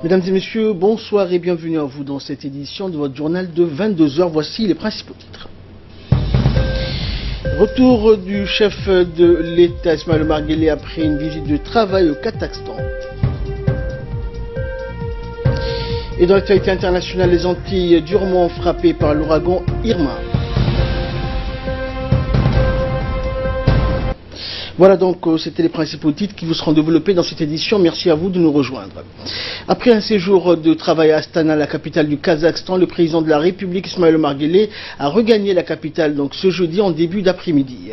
Mesdames et messieurs, bonsoir et bienvenue à vous dans cette édition de votre journal de 22h. Voici les principaux titres. Retour du chef de l'État Ismaël Omar Guelleh après une visite de travail au Kazakhstan. Et dans l'actualité internationale, les Antilles durement frappées par l'ouragan Irma. Voilà donc, c'était les principaux titres qui vous seront développés dans cette édition. Merci à vous de nous rejoindre. Après un séjour de travail à Astana, la capitale du Kazakhstan, le président de la République, Ismaël Omar Guelleh, a regagné la capitale donc ce jeudi en début d'après-midi.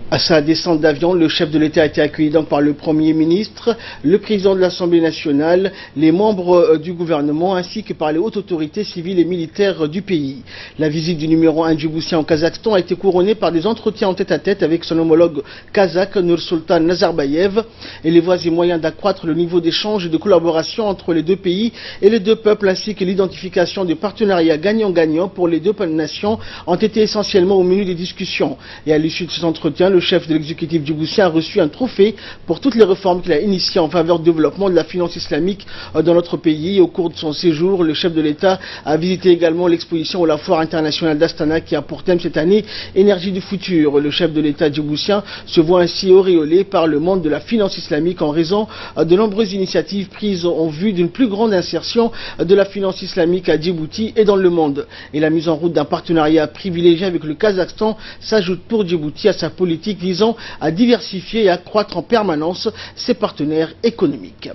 À sa descente d'avion, le chef de l'État a été accueilli donc par le Premier ministre, le président de l'Assemblée nationale, les membres du gouvernement ainsi que par les hautes autorités civiles et militaires du pays. La visite du numéro 1 djiboutien au Kazakhstan a été couronnée par des entretiens en tête-à-tête avec son homologue kazakh Nursultan Nazarbayev et les voies et moyens d'accroître le niveau d'échange et de collaboration entre les deux pays et les deux peuples ainsi que l'identification de partenariats gagnant-gagnant pour les deux nations ont été essentiellement au menu des discussions. Et à l'issue de ces entretiens, le chef de l'exécutif djiboutien a reçu un trophée pour toutes les réformes qu'il a initiées en faveur du développement de la finance islamique dans notre pays. Au cours de son séjour, le chef de l'État a visité également l'exposition ou la foire internationale d'Astana qui a pour thème cette année Énergie du futur. Le chef de l'État djiboutien se voit ainsi auréolé par le monde de la finance islamique en raison de nombreuses initiatives prises en vue d'une plus grande insertion de la finance islamique à Djibouti et dans le monde. Et la mise en route d'un partenariat privilégié avec le Kazakhstan s'ajoute pour Djibouti à sa politique visant à diversifier et à accroître en permanence ses partenaires économiques.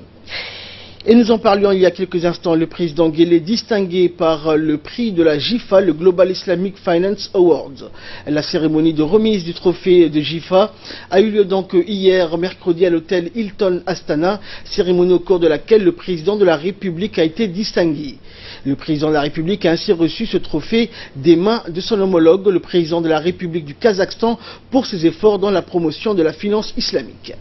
Et nous en parlions il y a quelques instants, le président Guelleh distingué par le prix de la GIFA, le Global Islamic Finance Awards. La cérémonie de remise du trophée de GIFA a eu lieu donc hier mercredi à l'hôtel Hilton Astana, cérémonie au cours de laquelle le président de la République a été distingué. Le président de la République a ainsi reçu ce trophée des mains de son homologue, le président de la République du Kazakhstan, pour ses efforts dans la promotion de la finance islamique.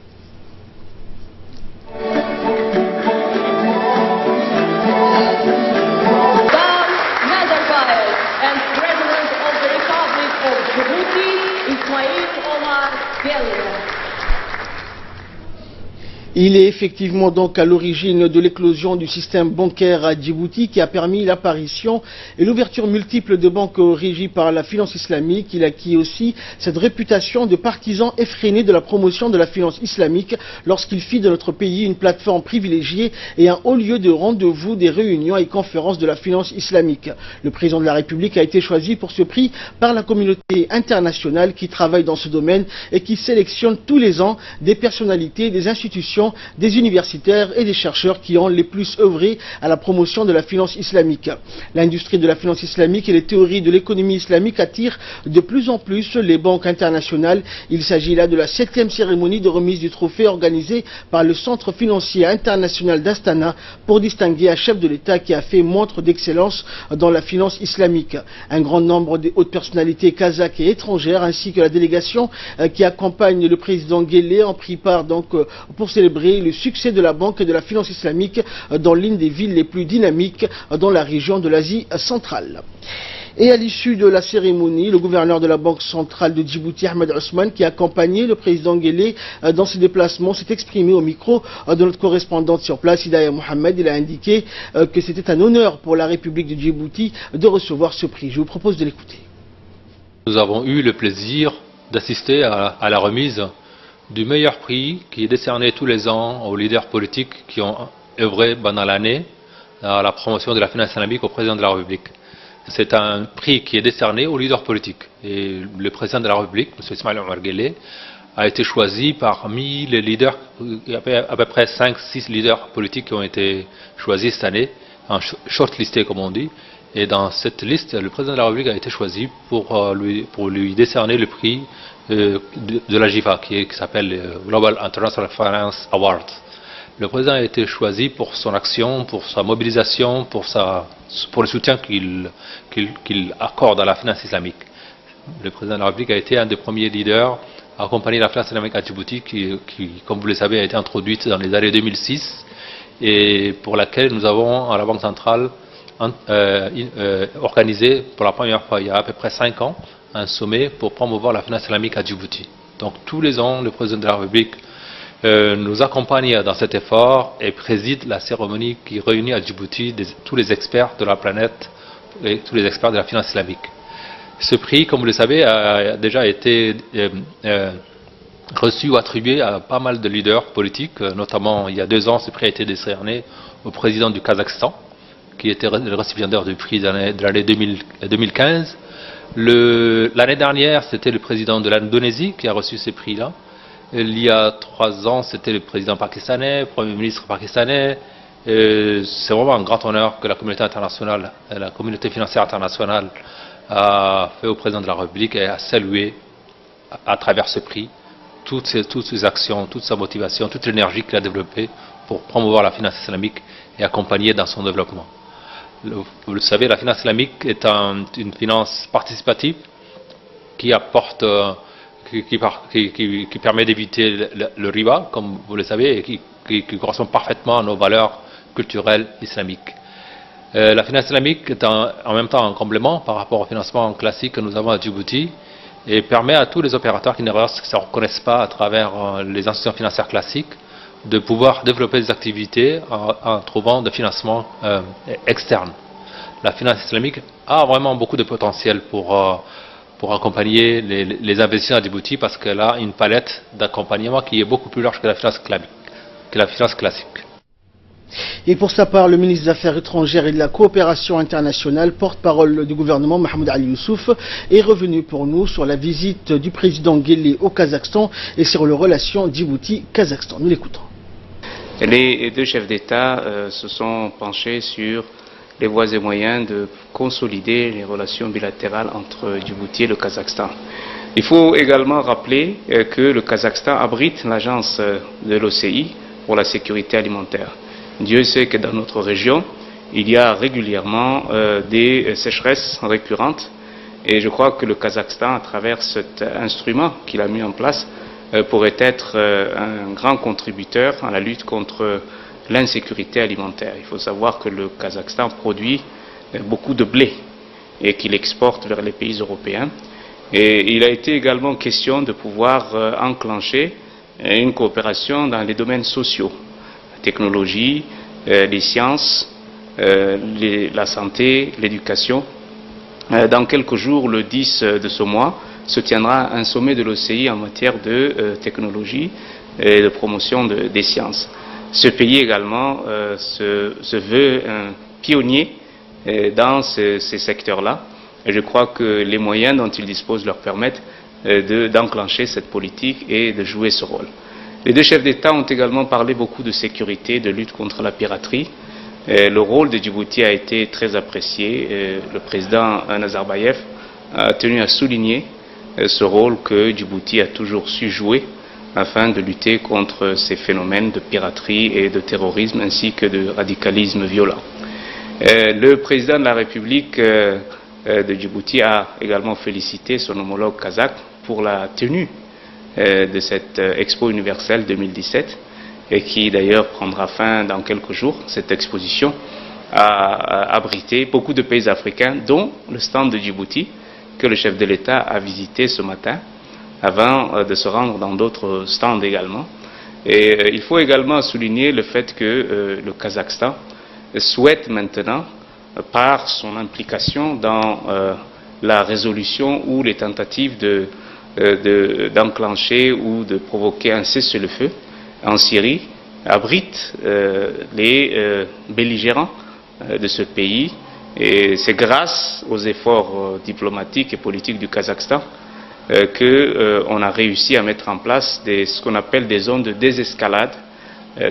Il est effectivement donc à l'origine de l'éclosion du système bancaire à Djibouti qui a permis l'apparition et l'ouverture multiple de banques régies par la finance islamique. Il acquit aussi cette réputation de partisan effréné de la promotion de la finance islamique lorsqu'il fit de notre pays une plateforme privilégiée et un haut lieu de rendez-vous des réunions et conférences de la finance islamique. Le président de la République a été choisi pour ce prix par la communauté internationale qui travaille dans ce domaine et qui sélectionne tous les ans des personnalités, des institutions, des universitaires et des chercheurs qui ont les plus œuvré à la promotion de la finance islamique. L'industrie de la finance islamique et les théories de l'économie islamique attirent de plus en plus les banques internationales. Il s'agit là de la 7e cérémonie de remise du trophée organisée par le Centre financier international d'Astana pour distinguer un chef de l'État qui a fait montre d'excellence dans la finance islamique. Un grand nombre de hautes personnalités kazakhes et étrangères ainsi que la délégation qui accompagne le président Guelleh ont pris part donc pour célébrer le succès de la banque et de la finance islamique dans l'une des villes les plus dynamiques dans la région de l'Asie centrale. Et à l'issue de la cérémonie, le gouverneur de la Banque centrale de Djibouti, Ahmed Ousmane, qui a accompagné le président Guelleh dans ses déplacements, s'est exprimé au micro de notre correspondante sur place, Hidaya Mohamed. Il a indiqué que c'était un honneur pour la République de Djibouti de recevoir ce prix. Je vous propose de l'écouter. Nous avons eu le plaisir d'assister à la remise du meilleur prix qui est décerné tous les ans aux leaders politiques qui ont œuvré pendant l'année à la promotion de la finance islamique au président de la République. C'est un prix qui est décerné aux leaders politiques. Et le président de la République, M. Ismaël Omar Guelleh, a été choisi parmi les leaders, il y a à peu près 5-6 leaders politiques qui ont été choisis cette année, en shortlistés comme on dit. Et dans cette liste, le président de la République a été choisi pour lui décerner le prix de la GIFA, qui s'appelle Global International Finance Award. Le président a été choisi pour son action, pour sa mobilisation, pour le soutien qu'il accorde à la finance islamique. Le président de la République a été un des premiers leaders à accompagner la finance islamique à Djibouti, qui, comme vous le savez, a été introduite dans les années 2006 et pour laquelle nous avons, à la Banque centrale, organisé pour la première fois il y a à peu près 5 ans un sommet pour promouvoir la finance islamique à Djibouti. Donc tous les ans, le président de la République nous accompagne dans cet effort et préside la cérémonie qui réunit à Djibouti tous les experts de la planète et tous les experts de la finance islamique. Ce prix, comme vous le savez, a déjà été reçu ou attribué à pas mal de leaders politiques, notamment il y a 2 ans, ce prix a été décerné au président du Kazakhstan, qui était le récipiendaire du prix de l'année 2015. L'année dernière, c'était le président de l'Indonésie qui a reçu ce prix-là. Il y a 3 ans, c'était le président pakistanais, le premier ministre pakistanais. C'est vraiment un grand honneur que la communauté internationale, la communauté financière internationale a fait au président de la République et a salué à travers ce prix toutes ses actions, toute sa motivation, toute l'énergie qu'il a développée pour promouvoir la finance islamique et accompagner dans son développement. Vous le savez, la finance islamique est une finance participative qui apporte, qui permet d'éviter le riba, comme vous le savez, et qui correspond parfaitement à nos valeurs culturelles islamiques. La finance islamique est en même temps un complément par rapport au financement classique que nous avons à Djibouti et permet à tous les opérateurs qui ne se reconnaissent pas à travers les institutions financières classiques de pouvoir développer des activités en trouvant des financements externes. La finance islamique a vraiment beaucoup de potentiel pour accompagner les investisseurs à Djibouti parce qu'elle a une palette d'accompagnement qui est beaucoup plus large que la finance classique. Et pour sa part, le ministre des Affaires étrangères et de la coopération internationale, porte-parole du gouvernement, Mahmoud Ali Youssouf, est revenu pour nous sur la visite du président Guelleh au Kazakhstan et sur les relations Djibouti-Kazakhstan. Nous l'écoutons. Les 2 chefs d'État se sont penchés sur les voies et moyens de consolider les relations bilatérales entre Djibouti et le Kazakhstan. Il faut également rappeler que le Kazakhstan abrite l'agence de l'OCI pour la sécurité alimentaire. Dieu sait que dans notre région, il y a régulièrement des sécheresses récurrentes et je crois que le Kazakhstan, à travers cet instrument qu'il a mis en place, pourrait être un grand contributeur à la lutte contre l'insécurité alimentaire. Il faut savoir que le Kazakhstan produit beaucoup de blé et qu'il exporte vers les pays européens. Et il a été également question de pouvoir enclencher une coopération dans les domaines sociaux, la technologie, les sciences, la santé, l'éducation. Dans quelques jours, le 10 de ce mois, se tiendra un sommet de l'OCI en matière de technologie et de promotion des sciences. Ce pays également se veut un pionnier dans ces secteurs-là. Et je crois que les moyens dont il dispose leur permettent d'enclencher cette politique et de jouer ce rôle. Les 2 chefs d'État ont également parlé beaucoup de sécurité, de lutte contre la piraterie. Le rôle de Djibouti a été très apprécié. Le président Nazarbayev a tenu à souligner ce rôle que Djibouti a toujours su jouer afin de lutter contre ces phénomènes de piraterie et de terrorisme ainsi que de radicalisme violent. Le président de la République de Djibouti a également félicité son homologue kazakh pour la tenue de cette Expo universelle 2017 et qui d'ailleurs prendra fin dans quelques jours. Cette exposition a abrité beaucoup de pays africains dont le stand de Djibouti que le chef de l'État a visité ce matin avant de se rendre dans d'autres stands également. Et il faut également souligner le fait que le Kazakhstan souhaite maintenant, par son implication dans la résolution ou les tentatives d'enclencher ou de provoquer un cessez-le-feu en Syrie, abrite les belligérants de ce pays. Et c'est grâce aux efforts diplomatiques et politiques du Kazakhstan qu'on a réussi à mettre en place ce qu'on appelle des zones de désescalade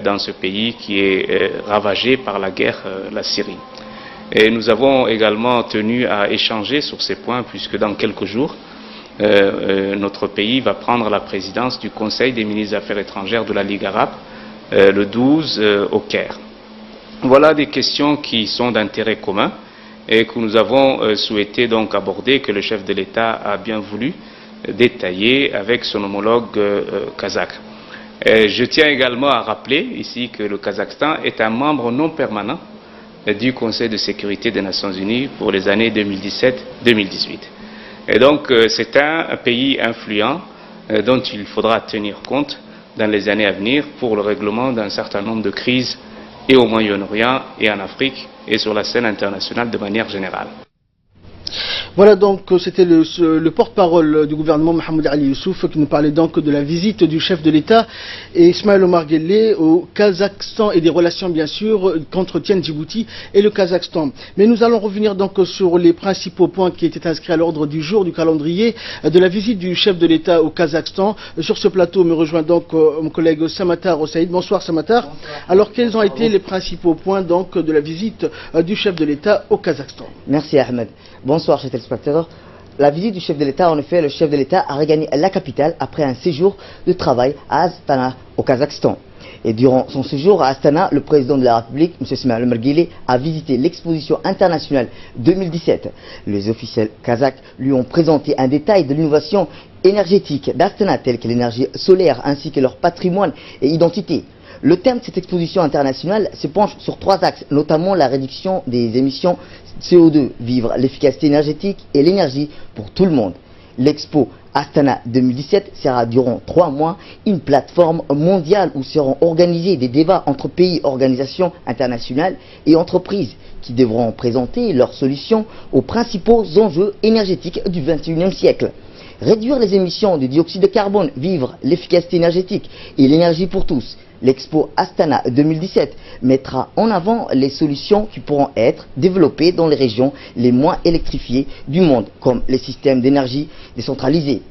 dans ce pays qui est ravagé par la guerre, la Syrie. Et nous avons également tenu à échanger sur ces points puisque dans quelques jours, notre pays va prendre la présidence du Conseil des ministres des Affaires étrangères de la Ligue arabe le 12 au Caire. Voilà des questions qui sont d'intérêt commun et que nous avons souhaité donc aborder, que le chef de l'État a bien voulu détailler avec son homologue kazakh. Je tiens également à rappeler ici que le Kazakhstan est un membre non permanent du Conseil de sécurité des Nations Unies pour les années 2017-2018. Et donc c'est un pays influent dont il faudra tenir compte dans les années à venir pour le règlement d'un certain nombre de crises et au Moyen-Orient et en Afrique et sur la scène internationale de manière générale. Voilà donc, c'était le porte-parole du gouvernement Mohamed Ali Youssouf qui nous parlait donc de la visite du chef de l'État et Ismaël Omar Guelleh au Kazakhstan et des relations bien sûr qu'entretiennent Djibouti et le Kazakhstan. Mais nous allons revenir donc sur les principaux points qui étaient inscrits à l'ordre du jour du calendrier de la visite du chef de l'État au Kazakhstan. Sur ce plateau me rejoint donc mon collègue Samatar Osaïd. Bonsoir Samatar. Alors quels ont été les principaux points donc de la visite du chef de l'État au Kazakhstan? Merci Ahmed. Bonsoir chers téléspectateurs. La visite du chef de l'État, en effet, le chef de l'État a regagné la capitale après un séjour de travail à Astana, au Kazakhstan. Et durant son séjour à Astana, le président de la République, M. Ismaël Omar Guelleh, a visité l'exposition internationale 2017. Les officiels kazakhs lui ont présenté un détail de l'innovation énergétique d'Astana, telle que l'énergie solaire ainsi que leur patrimoine et identité. Le thème de cette exposition internationale se penche sur 3 axes, notamment la réduction des émissions CO2, vivre l'efficacité énergétique et l'énergie pour tout le monde. L'expo Astana 2017 sera durant 3 mois une plateforme mondiale où seront organisés des débats entre pays, organisations internationales et entreprises qui devront présenter leurs solutions aux principaux enjeux énergétiques du XXIe siècle. Réduire les émissions de dioxyde de carbone, vivre l'efficacité énergétique et l'énergie pour tous. L'expo Astana 2017 mettra en avant les solutions qui pourront être développées dans les régions les moins électrifiées du monde, comme les systèmes d'énergie décentralisés.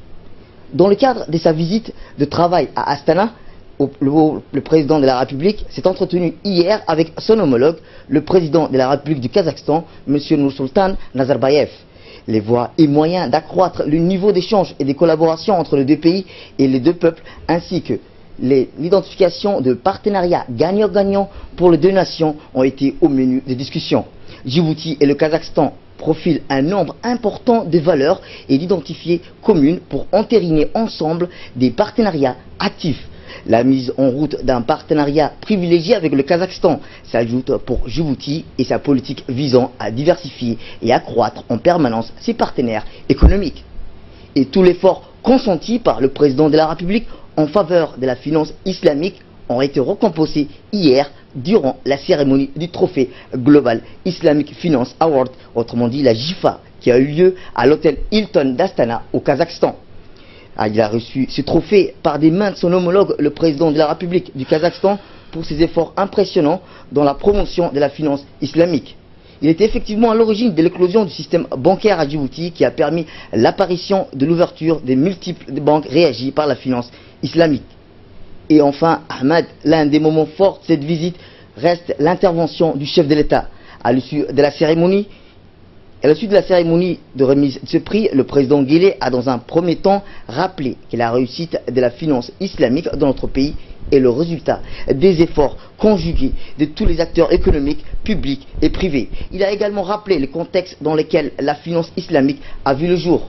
Dans le cadre de sa visite de travail à Astana, le président de la République s'est entretenu hier avec son homologue, le président de la République du Kazakhstan, M. Nursultan Nazarbayev. Les voies et moyens d'accroître le niveau d'échange et de collaboration entre les deux pays et les deux peuples, ainsi que l'identification de partenariats gagnant-gagnant pour les deux nations ont été au menu des discussions. Djibouti et le Kazakhstan profilent un nombre important de valeurs et d'identifiés communes pour entériner ensemble des partenariats actifs. La mise en route d'un partenariat privilégié avec le Kazakhstan s'ajoute pour Djibouti et sa politique visant à diversifier et accroître en permanence ses partenaires économiques. Et tout l'effort consenti par le président de la République en faveur de la finance islamique ont été récompensés hier durant la cérémonie du trophée Global Islamic Finance Award, autrement dit la GIFA, qui a eu lieu à l'hôtel Hilton d'Astana au Kazakhstan. Il a reçu ce trophée par des mains de son homologue, le président de la République du Kazakhstan, pour ses efforts impressionnants dans la promotion de la finance islamique. Il était effectivement à l'origine de l'éclosion du système bancaire à Djibouti qui a permis l'apparition de l'ouverture des multiples banques réagies par la finance islamique. Et enfin, Ahmed, l'un des moments forts de cette visite reste l'intervention du chef de l'État. À l'issue de la cérémonie de remise de ce prix, le président Guelleh a dans un premier temps rappelé que la réussite de la finance islamique dans notre pays est le résultat des efforts conjugués de tous les acteurs économiques, publics et privés. Il a également rappelé le contexte dans lequel la finance islamique a vu le jour.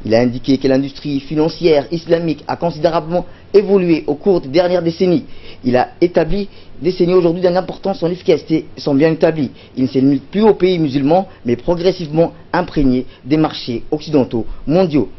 Il a indiqué que l'industrie financière islamique a considérablement évolué au cours des dernières décennies. Il a établi des décennies aujourd'hui d'une importance, son efficacité sont bien établies. Il ne s'est limite plus aux pays musulmans, mais progressivement imprégné des marchés occidentaux mondiaux.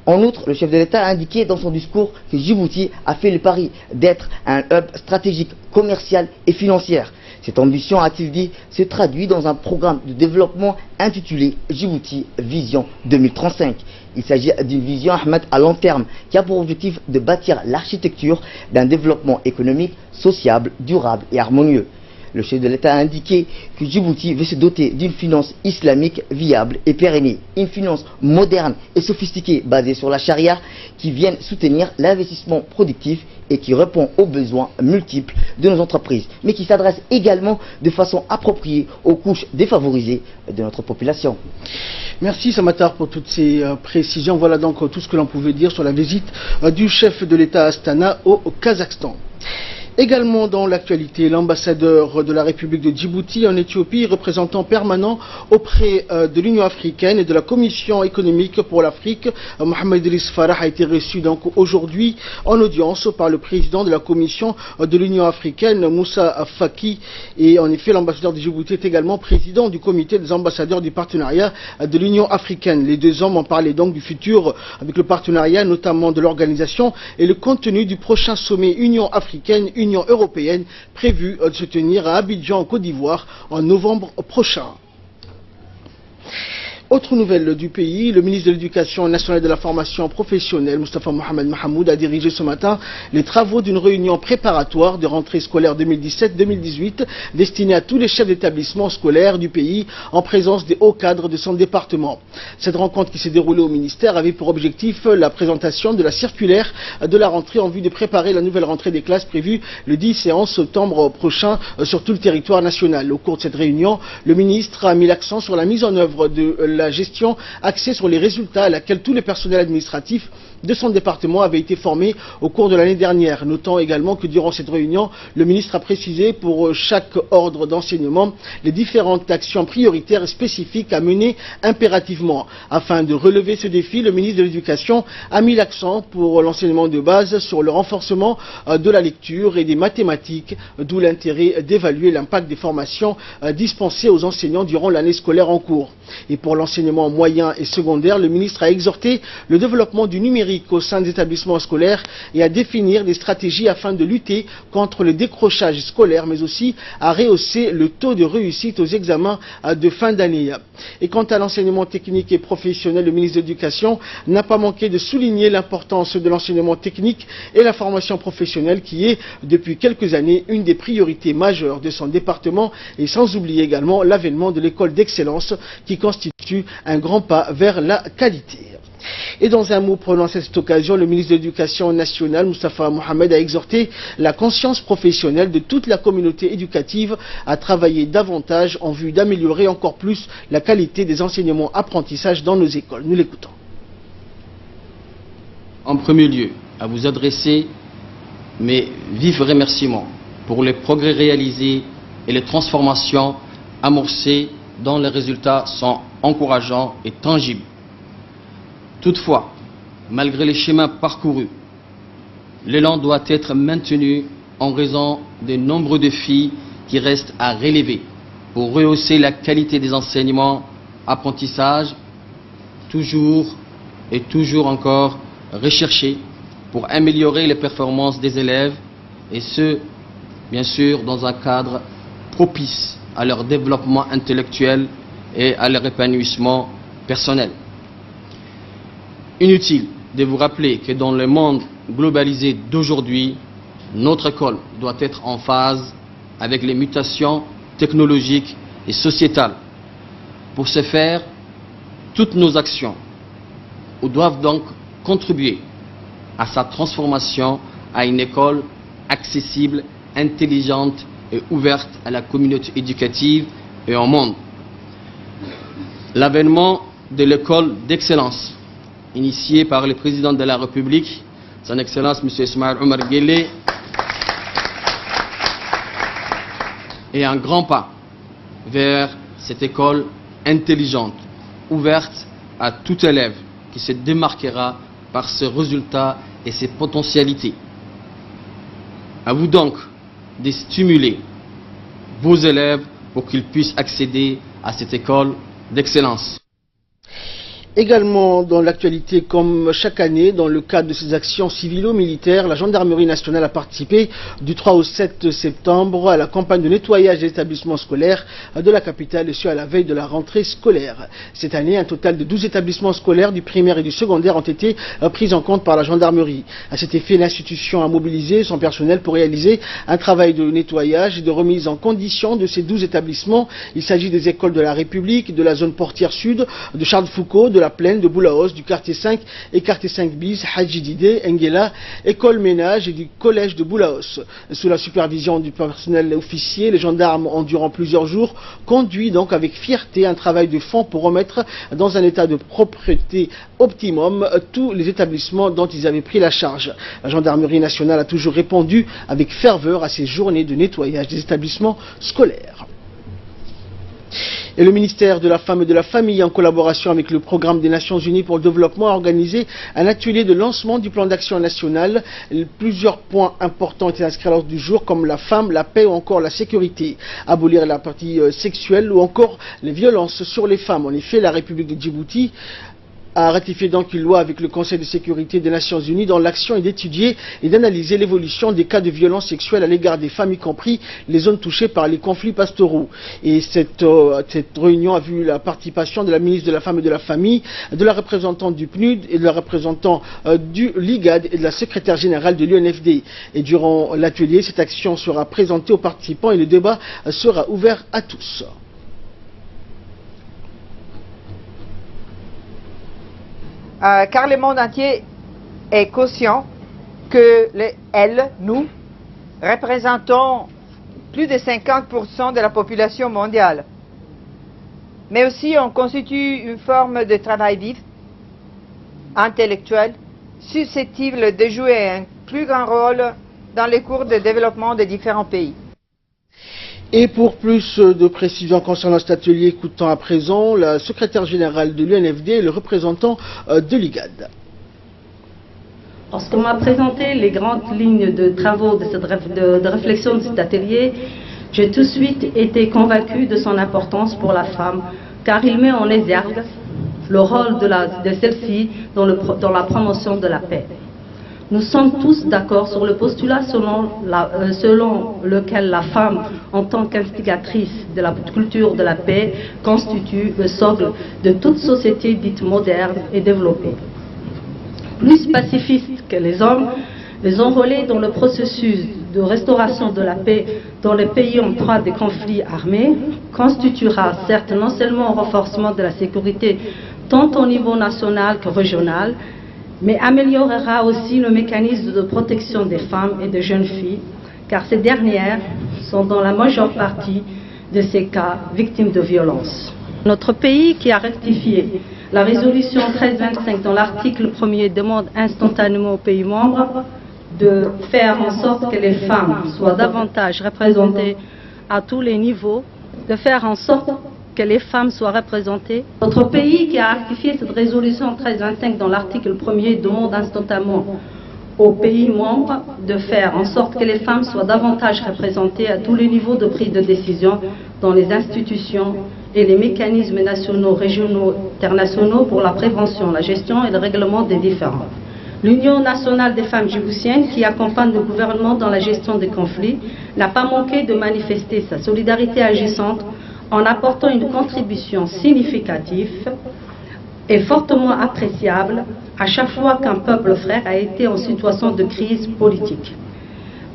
En outre, le chef de l'État a indiqué dans son discours que Djibouti a fait le pari d'être un hub stratégique, commercial et financier. Cette ambition, a-t-il dit, se traduit dans un programme de développement intitulé Djibouti Vision 2035. Il s'agit d'une vision, Ahmed, à long terme qui a pour objectif de bâtir l'architecture d'un développement économique, sociable, durable et harmonieux. Le chef de l'État a indiqué que Djibouti veut se doter d'une finance islamique viable et pérenne, une finance moderne et sophistiquée basée sur la charia qui vienne soutenir l'investissement productif et qui répond aux besoins multiples de nos entreprises, mais qui s'adresse également de façon appropriée aux couches défavorisées de notre population. Merci Samatar pour toutes ces précisions. Voilà donc tout ce que l'on pouvait dire sur la visite du chef de l'État à Astana au Kazakhstan. Également dans l'actualité, l'ambassadeur de la République de Djibouti en Éthiopie, représentant permanent auprès de l'Union africaine et de la Commission économique pour l'Afrique, Mohamed Idriss Farah, a été reçu donc aujourd'hui en audience par le président de la Commission de l'Union africaine, Moussa Faki. Et en effet, l'ambassadeur de Djibouti est également président du comité des ambassadeurs du partenariat de l'Union africaine. Les deux hommes ont parlé donc du futur avec le partenariat, notamment de l'organisation et le contenu du prochain sommet Union africaine, Union européenne, prévu de se tenir à Abidjan, en Côte d'Ivoire, en novembre prochain. Autre nouvelle du pays, le ministre de l'Éducation nationale et de la formation professionnelle, Moustapha Mohamed Mahamoud, a dirigé ce matin les travaux d'une réunion préparatoire de rentrée scolaire 2017-2018 destinée à tous les chefs d'établissement scolaires du pays en présence des hauts cadres de son département. Cette rencontre qui s'est déroulée au ministère avait pour objectif la présentation de la circulaire de la rentrée en vue de préparer la nouvelle rentrée des classes prévue le 10 et 11 septembre prochain sur tout le territoire national. Au cours de cette réunion, le ministre a mis l'accent sur la mise en œuvre de la gestion axée sur les résultats à laquelle tout le personnel administratif de son département avait été formé au cours de l'année dernière. Notons également que durant cette réunion, le ministre a précisé pour chaque ordre d'enseignement les différentes actions prioritaires et spécifiques à mener impérativement. Afin de relever ce défi, le ministre de l'Éducation a mis l'accent pour l'enseignement de base sur le renforcement de la lecture et des mathématiques, d'où l'intérêt d'évaluer l'impact des formations dispensées aux enseignants durant l'année scolaire en cours. Et pour l'enseignement moyen et secondaire, le ministre a exhorté le développement du numérique au sein des établissements scolaires et à définir des stratégies afin de lutter contre le décrochage scolaire, mais aussi à rehausser le taux de réussite aux examens de fin d'année. Et quant à l'enseignement technique et professionnel, le ministre de l'Éducation n'a pas manqué de souligner l'importance de l'enseignement technique et la formation professionnelle qui est, depuis quelques années, une des priorités majeures de son département, et sans oublier également l'avènement de l'école d'excellence qui constitue un grand pas vers la qualité. Et dans un mot prononcé à cette occasion, le ministre de l'Éducation nationale, Moustapha Mohamed, a exhorté la conscience professionnelle de toute la communauté éducative à travailler davantage en vue d'améliorer encore plus la qualité des enseignements-apprentissages dans nos écoles. Nous l'écoutons. En premier lieu, à vous adresser mes vifs remerciements pour les progrès réalisés et les transformations amorcées dont les résultats sont encourageants et tangibles. Toutefois, malgré les chemins parcourus, l'élan doit être maintenu en raison des nombreux défis qui restent à relever pour rehausser la qualité des enseignements, apprentissages, toujours et toujours encore recherchés pour améliorer les performances des élèves, et ce, bien sûr, dans un cadre propice à leur développement intellectuel et à leur épanouissement personnel. Inutile de vous rappeler que dans le monde globalisé d'aujourd'hui, notre école doit être en phase avec les mutations technologiques et sociétales. Pour ce faire, toutes nos actions doivent donc contribuer à sa transformation à une école accessible, intelligente et ouverte à la communauté éducative et au monde. L'avènement de l'école d'excellence, initié par le président de la République, son Excellence M. Ismaël Omar Guelleh, est un grand pas vers cette école intelligente, ouverte à tout élève qui se démarquera par ses résultats et ses potentialités. À vous donc de stimuler vos élèves pour qu'ils puissent accéder à cette école d'excellence. Également dans l'actualité, comme chaque année, dans le cadre de ces actions civilo-militaires, la gendarmerie nationale a participé du 3 au 7 septembre à la campagne de nettoyage des établissements scolaires de la capitale, et ce à la veille de la rentrée scolaire. Cette année, un total de 12 établissements scolaires du primaire et du secondaire ont été pris en compte par la gendarmerie. À cet effet, l'institution a mobilisé son personnel pour réaliser un travail de nettoyage et de remise en condition de ces 12 établissements. Il s'agit des écoles de la République, de la zone portière sud, de Charles Foucault, de la la plaine de Boulaos, du quartier 5 et quartier 5 bis, Hadji Didé, Engela, école ménage et du collège de Boulaos. Sous la supervision du personnel officier, les gendarmes ont durant plusieurs jours conduit donc avec fierté un travail de fond pour remettre dans un état de propreté optimum tous les établissements dont ils avaient pris la charge. La gendarmerie nationale a toujours répondu avec ferveur à ces journées de nettoyage des établissements scolaires. Et le ministère de la Femme et de la Famille, en collaboration avec le Programme des Nations Unies pour le Développement, a organisé un atelier de lancement du plan d'action national. Plusieurs points importants étaient inscrits à l'ordre du jour, comme la femme, la paix ou encore la sécurité. Abolir la partie sexuelle ou encore les violences sur les femmes. En effet, la République de Djibouti a ratifié donc une loi avec le Conseil de sécurité des Nations Unies dont l'action est d'étudier et d'analyser l'évolution des cas de violences sexuelles à l'égard des femmes, y compris les zones touchées par les conflits pastoraux. Et cette réunion a vu la participation de la ministre de la Femme et de la Famille, de la représentante du PNUD et de la représentante du LIGAD et de la secrétaire générale de l'UNFD. Et durant l'atelier, cette action sera présentée aux participants et le débat sera ouvert à tous. Car le monde entier est conscient que nous représentons plus de 50% de la population mondiale. Mais aussi on constitue une forme de travail vif, intellectuel, susceptible de jouer un plus grand rôle dans les cours de développement des différents pays. Et pour plus de précisions concernant cet atelier, écoutons à présent la secrétaire générale de l'UNFD et le représentant de l'IGAD. Lorsqu'on m'a présenté les grandes lignes de travaux de réflexion de cet atelier, j'ai tout de suite été convaincue de son importance pour la femme, car il met en exergue le rôle de celle-ci dans la promotion de la paix. Nous sommes tous d'accord sur le postulat selon lequel la femme, en tant qu'instigatrice de la culture de la paix, constitue le socle de toute société dite moderne et développée. Plus pacifistes que les hommes, les enrôlés dans le processus de restauration de la paix dans les pays en proie des conflits armés constituera certes non seulement un renforcement de la sécurité tant au niveau national que régional, mais améliorera aussi le mécanisme de protection des femmes et des jeunes filles, car ces dernières sont dans la majeure partie de ces cas victimes de violences. Notre pays, qui a rectifié la résolution 1325 dans l'article 1er, demande instantanément aux pays membres de faire en sorte que les femmes soient davantage représentées à tous les niveaux, de faire en sorte que les femmes soient représentées. Notre pays, qui a ratifié cette résolution 1325 dans l'article 1er, demande instantanément aux pays membres de faire en sorte que les femmes soient davantage représentées à tous les niveaux de prise de décision dans les institutions et les mécanismes nationaux, régionaux, internationaux pour la prévention, la gestion et le règlement des différends. L'Union nationale des femmes djiboutiennes, qui accompagne le gouvernement dans la gestion des conflits, n'a pas manqué de manifester sa solidarité agissante en apportant une contribution significative et fortement appréciable à chaque fois qu'un peuple frère a été en situation de crise politique.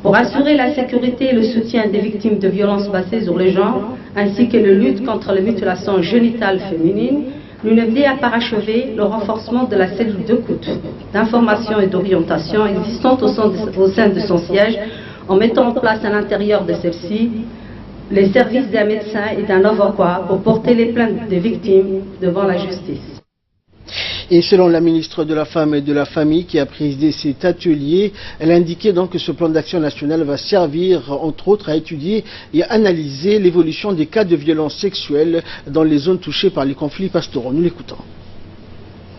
Pour assurer la sécurité et le soutien des victimes de violences basées sur le genre, ainsi que la lutte contre les mutilations génitales féminines, l'UNFD a parachevé le renforcement de la cellule d'écoute, d'information et d'orientation existante au sein de son siège, en mettant en place à l'intérieur de celle-ci les services d'un médecin et d'un avocat pour porter les plaintes des victimes devant la justice. Et selon la ministre de la Femme et de la Famille qui a présidé cet atelier, elle a indiqué donc que ce plan d'action national va servir entre autres à étudier et à analyser l'évolution des cas de violences sexuelles dans les zones touchées par les conflits pastoraux. Nous l'écoutons.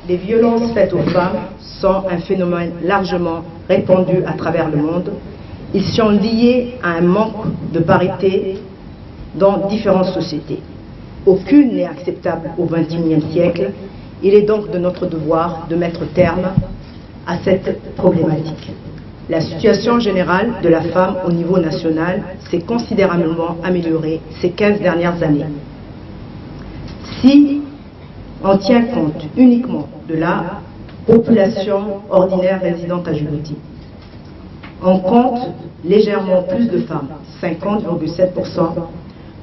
Les violences faites aux femmes sont un phénomène largement répandu à travers le monde. Ils sont liés à un manque de parité dans différentes sociétés. Aucune n'est acceptable au XXIe siècle. Il est donc de notre devoir de mettre terme à cette problématique. La situation générale de la femme au niveau national s'est considérablement améliorée ces 15 dernières années. Si on tient compte uniquement de la population ordinaire résidente à Djibouti, on compte légèrement plus de femmes, 50,7%,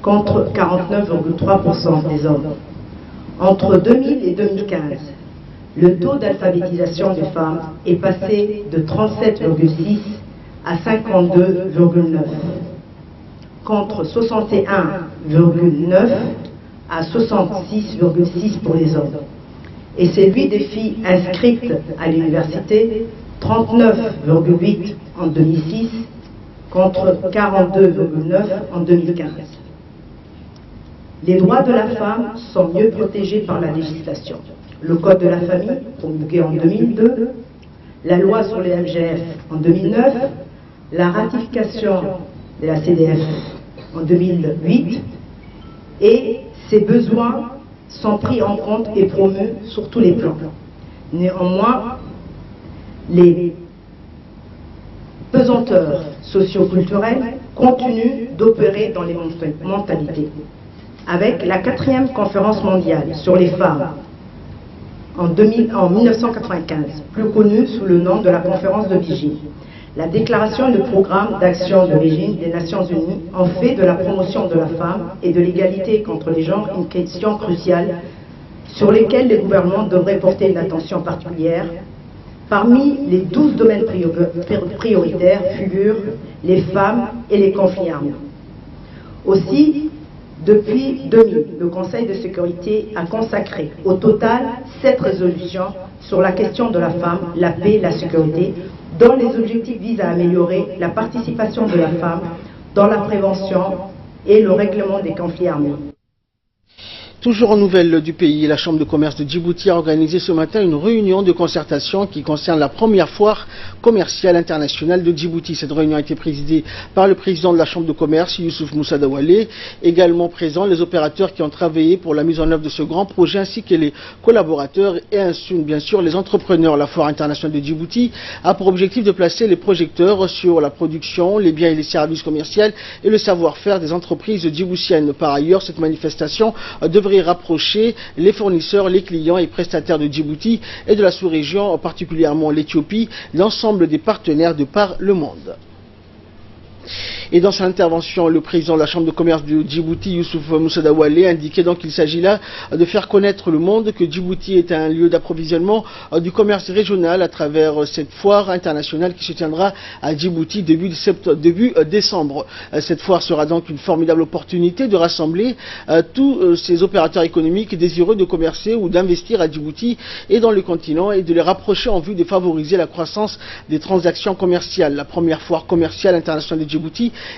contre 49,3% des hommes. Entre 2000 et 2015, le taux d'alphabétisation des femmes est passé de 37,6 à 52,9, contre 61,9 à 66,6 pour les hommes. Et celui des filles inscrites à l'université, 39,8 en 2006, contre 42,9 en 2015. Les droits de la femme sont mieux protégés par la législation. Le Code de la famille, promulgué en 2002, la loi sur les MGF en 2009, la ratification de la CDF en 2008, et ces besoins sont pris en compte et promus sur tous les plans. Néanmoins, les pesanteurs socioculturelles continuent d'opérer dans les mentalités. Avec la 4e conférence mondiale sur les femmes en 1995, plus connue sous le nom de la conférence de Beijing, la déclaration et le programme d'action de Beijing des Nations Unies ont fait de la promotion de la femme et de l'égalité contre les genres une question cruciale sur lesquelles les gouvernements devraient porter une attention particulière. Parmi les 12 domaines prioritaires figurent les femmes et les conflits armés. Aussi, depuis 2000, le Conseil de sécurité a consacré au total 7 résolutions sur la question de la femme, la paix et la sécurité, dont les objectifs visent à améliorer la participation de la femme dans la prévention et le règlement des conflits armés. Toujours en nouvelles du pays, la Chambre de commerce de Djibouti a organisé ce matin une réunion de concertation qui concerne la première foire commerciale internationale de Djibouti. Cette réunion a été présidée par le président de la Chambre de commerce, Youssouf Moussa Dawalé. Également présents les opérateurs qui ont travaillé pour la mise en œuvre de ce grand projet, ainsi que les collaborateurs et bien sûr les entrepreneurs. La foire internationale de Djibouti a pour objectif de placer les projecteurs sur la production, les biens et les services commerciaux et le savoir-faire des entreprises djiboutiennes. Par ailleurs, cette manifestation devrait rapprocher les fournisseurs, les clients et prestataires de Djibouti et de la sous-région, particulièrement l'Éthiopie, l'ensemble des partenaires de par le monde. Et dans son intervention, le président de la Chambre de commerce de Djibouti, Youssouf Moussa Dawalé, indiquait donc qu'il s'agit là de faire connaître le monde que Djibouti est un lieu d'approvisionnement du commerce régional à travers cette foire internationale qui se tiendra à Djibouti début décembre. Cette foire sera donc une formidable opportunité de rassembler tous ces opérateurs économiques désireux de commercer ou d'investir à Djibouti et dans le continent et de les rapprocher en vue de favoriser la croissance des transactions commerciales. La première foire commerciale internationale de Djibouti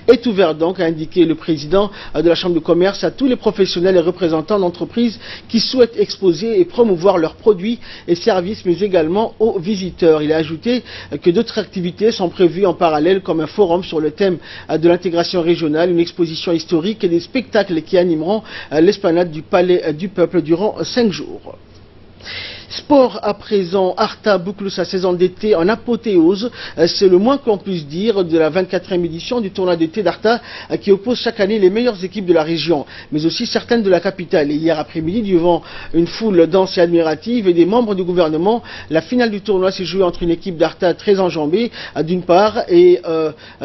est ouvert donc, a indiqué le président de la Chambre de commerce, à tous les professionnels et représentants d'entreprises qui souhaitent exposer et promouvoir leurs produits et services, mais également aux visiteurs. Il a ajouté que d'autres activités sont prévues en parallèle, comme un forum sur le thème de l'intégration régionale, une exposition historique et des spectacles qui animeront l'esplanade du Palais du Peuple durant 5 jours. Sport à présent, Arta boucle sa saison d'été en apothéose. C'est le moins qu'on puisse dire de la 24e édition du tournoi d'été d'Arta qui oppose chaque année les meilleures équipes de la région, mais aussi certaines de la capitale. Et hier après-midi, devant une foule dense et admirative et des membres du gouvernement, la finale du tournoi s'est jouée entre une équipe d'Arta très enjambée d'une part et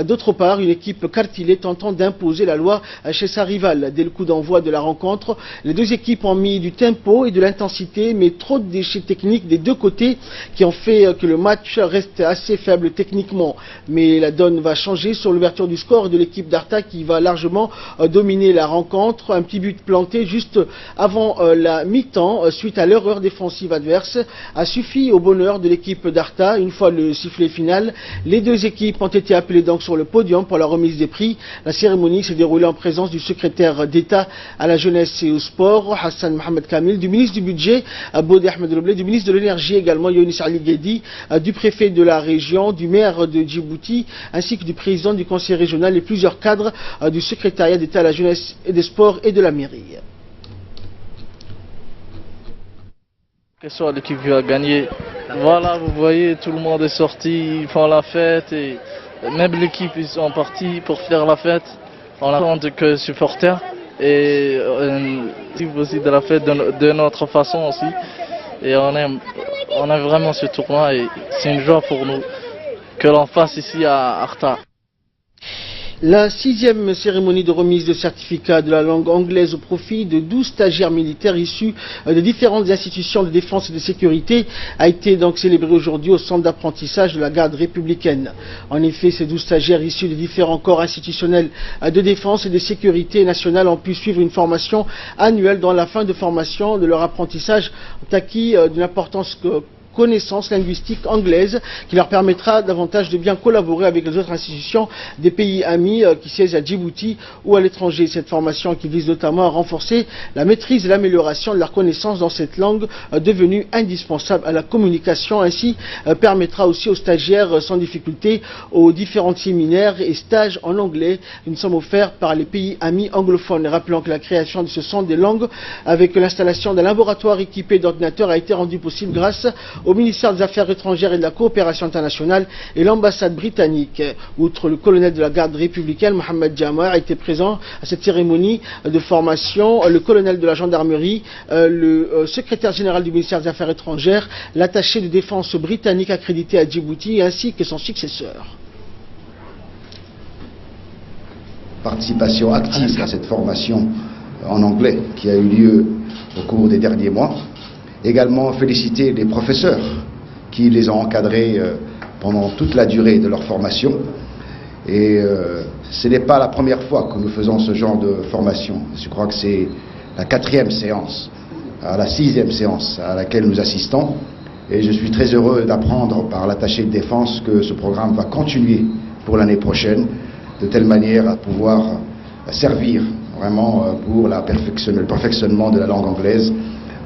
d'autre part une équipe cartilée tentant d'imposer la loi chez sa rivale. Dès le coup d'envoi de la rencontre, les deux équipes ont mis du tempo et de l'intensité, mais trop de déchets techniques des deux côtés qui ont fait que le match reste assez faible techniquement. Mais la donne va changer sur l'ouverture du score de l'équipe d'Arta qui va largement dominer la rencontre. Un petit but planté juste avant la mi-temps suite à l'erreur défensive adverse a suffi au bonheur de l'équipe d'Arta. Une fois le sifflet final, les deux équipes ont été appelées donc sur le podium pour la remise des prix. La cérémonie s'est déroulée en présence du secrétaire d'État à la jeunesse et au sport, Hassan Mohamed Kamil, du ministre du budget, Bodé Ahmed Roblé, du ministre de l'énergie également, Younis Ali Guedi, du préfet de la région, du maire de Djibouti, ainsi que du président du conseil régional et plusieurs cadres du secrétariat d'État à la jeunesse et des sports et de la mairie. Quelle soit l'équipe qui va gagner. Voilà, vous voyez, tout le monde est sorti, ils font la fête, et même l'équipe, ils sont partis pour faire la fête. On attend que supporters, et aussi de la fête de notre façon aussi. Et on aime vraiment ce tournoi et c'est une joie pour nous que l'on fasse ici à Arta. La 6e cérémonie de remise de certificat de la langue anglaise au profit de 12 stagiaires militaires issus de différentes institutions de défense et de sécurité a été donc célébrée aujourd'hui au centre d'apprentissage de la garde républicaine. En effet, ces 12 stagiaires issus de différents corps institutionnels de défense et de sécurité nationale ont pu suivre une formation annuelle dont la fin de formation de leur apprentissage ont acquis d'une importance connaissance linguistique anglaise qui leur permettra davantage de bien collaborer avec les autres institutions des pays amis qui siègent à Djibouti ou à l'étranger. Cette formation qui vise notamment à renforcer la maîtrise et l'amélioration de leur connaissance dans cette langue devenue indispensable à la communication. Ainsi permettra aussi aux stagiaires sans difficulté aux différents séminaires et stages en anglais qui nous sont offerts par les pays amis anglophones. Rappelons que la création de ce centre des langues avec l'installation d'un laboratoire équipé d'ordinateurs a été rendue possible grâce au ministère des Affaires étrangères et de la coopération internationale et l'ambassade britannique. Outre le colonel de la garde républicaine, Mohamed Jamaa, a été présent à cette cérémonie de formation, le colonel de la gendarmerie, le secrétaire général du ministère des Affaires étrangères, l'attaché de défense britannique accrédité à Djibouti ainsi que son successeur. Participation active à cette formation en anglais qui a eu lieu au cours des derniers mois. Également féliciter les professeurs qui les ont encadrés pendant toute la durée de leur formation. Et ce n'est pas la première fois que nous faisons ce genre de formation. Je crois que c'est la 4e séance, la 6e séance à laquelle nous assistons. Et je suis très heureux d'apprendre par l'attaché de défense que ce programme va continuer pour l'année prochaine, de telle manière à pouvoir servir vraiment pour le perfectionnement de la langue anglaise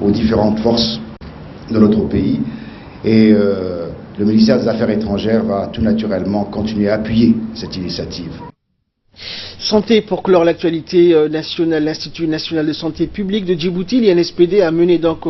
aux différentes forces de notre pays. Et le ministère des Affaires étrangères va tout naturellement continuer à appuyer cette initiative. Santé, pour clore l'actualité nationale, l'Institut national de santé publique de Djibouti, l'INSPD, a mené donc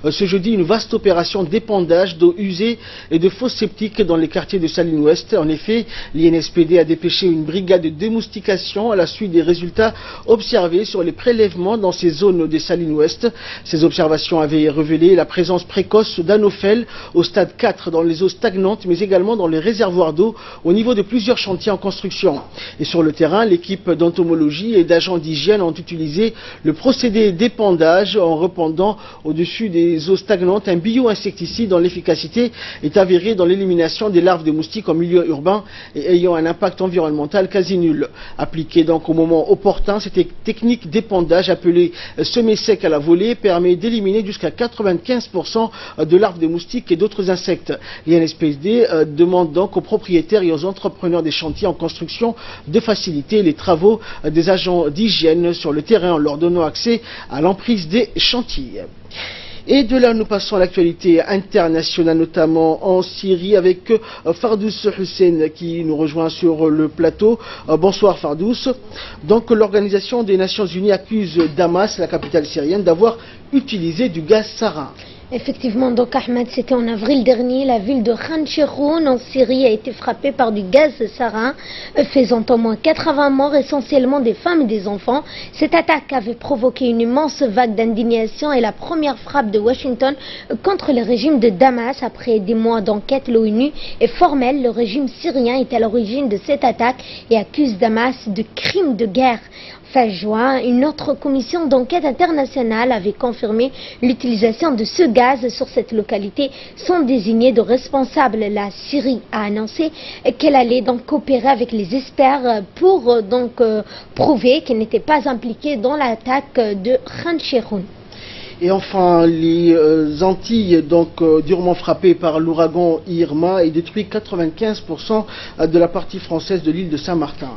ce jeudi une vaste opération d'épandage d'eau usée et de fosses septiques dans les quartiers de Saline Ouest. En effet, l'INSPD a dépêché une brigade de démoustication à la suite des résultats observés sur les prélèvements dans ces zones des Salines Ouest. Ces observations avaient révélé la présence précoce d'anophèles au stade 4 dans les eaux stagnantes, mais également dans les réservoirs d'eau au niveau de plusieurs chantiers en construction. Et sur le terrain, l'équipe d'entomologie et d'agents d'hygiène ont utilisé le procédé d'épandage en répandant au-dessus des eaux stagnantes un bio-insecticide dont l'efficacité est avérée dans l'élimination des larves de moustiques en milieu urbain et ayant un impact environnemental quasi nul. Appliquée donc au moment opportun, cette technique d'épandage appelée semer sec à la volée permet d'éliminer jusqu'à 95% de larves de moustiques et d'autres insectes. L'INSPD demande donc aux propriétaires et aux entrepreneurs des chantiers en construction de faciliter les travaux des agents d'hygiène sur le terrain en leur donnant accès à l'emprise des chantiers. Et de là, nous passons à l'actualité internationale, notamment en Syrie, avec Fardous Hussein qui nous rejoint sur le plateau. Bonsoir Fardous. Donc, l'Organisation des Nations Unies accuse Damas, la capitale syrienne, d'avoir utilisé du gaz sarin. Effectivement, donc Ahmed, c'était en avril dernier, la ville de Khan Cheikhoun en Syrie a été frappée par du gaz sarin, faisant au moins 80 morts, essentiellement des femmes et des enfants. Cette attaque avait provoqué une immense vague d'indignation et la première frappe de Washington contre le régime de Damas. Après des mois d'enquête, l'ONU est formelle. Le régime syrien est à l'origine de cette attaque et accuse Damas de crimes de guerre. Fin juin, une autre commission d'enquête internationale avait confirmé l'utilisation de ce gaz sur cette localité sans désigner de responsable. La Syrie a annoncé qu'elle allait donc coopérer avec les experts pour prouver qu'elle n'était pas impliquée dans l'attaque de Khan Cheikhoun. Et enfin, les Antilles, durement frappées par l'ouragan Irma, et détruit 95% de la partie française de l'île de Saint-Martin.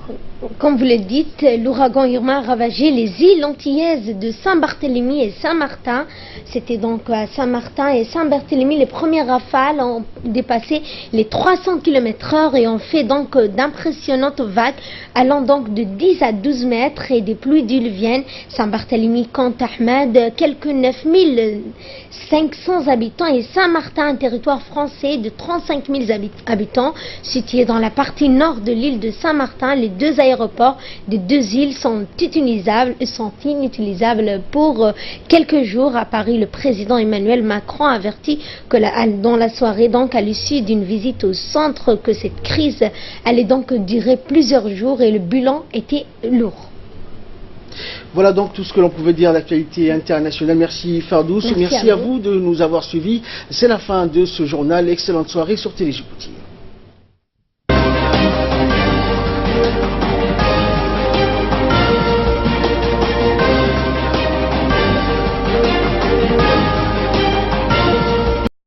Comme vous le dites, l'ouragan Irma a ravagé les îles antillaises de Saint-Barthélemy et Saint-Martin. C'était donc à Saint-Martin et Saint-Barthélemy, les premières rafales ont dépassé les 300 km/h et ont fait donc d'impressionnantes vagues allant donc de 10 à 12 mètres et des pluies diluviennes. Saint-Barthélemy compte, Ahmed, quelques 9 500 habitants, et Saint-Martin, un territoire français de 35 000 habitants, situé dans la partie nord de l'île de Saint-Martin. Les deux aéroports des deux îles sont inutilisables pour quelques jours. À Paris, le président Emmanuel Macron a averti que dans la soirée, donc à l'issue d'une visite au centre, que cette crise allait donc durer plusieurs jours et le bilan était lourd. Voilà donc tout ce que l'on pouvait dire d'actualité internationale. Merci Fardous, merci à vous de nous avoir suivis. C'est la fin de ce journal. Excellente soirée sur Télé Djibouti.